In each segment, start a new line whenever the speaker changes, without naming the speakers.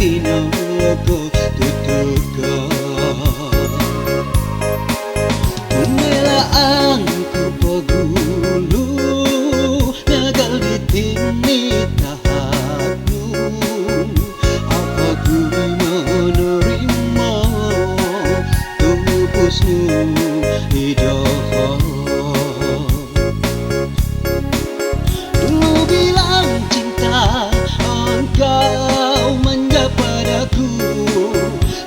tinoko tutuka Umela angku pagulu Nagal ditini tahatmu Apa guri menerima Tubusmu hidup Dulu bilang cinta Engkau manja padaku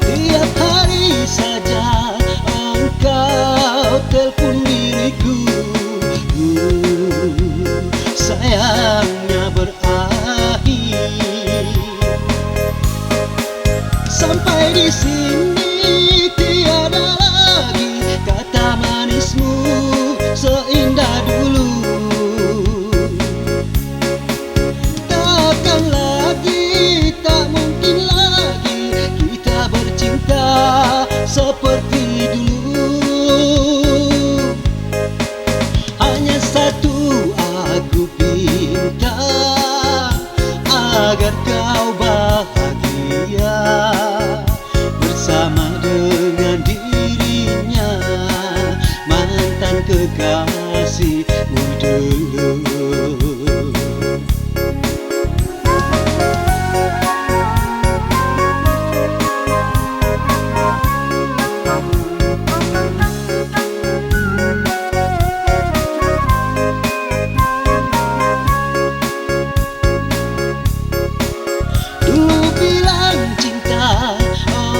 Tiap hari saja Engkau telpon diriku Sayangnya berakhir Sampai di sini tiada lagi Kata manismu seindah dulu Takkan lagi, tak mungkin lagi Kita bercinta seperti dulu Hanya satu aku pinta Agar kau bahagia Bersama dengan dirinya Mantan kekasihmu dulu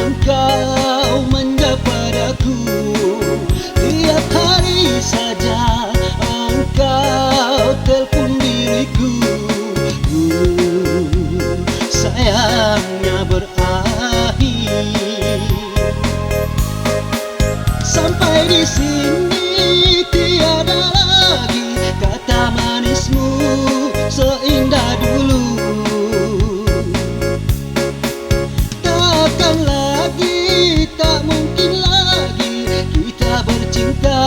Engkau manja padaku Tiap hari saja Engkau telpon diriku Sayangnya berakhir Sampai di sini tiada lagi Kata manismu seindah dulu Takkan lagi, tak mungkin lagi Kita bercinta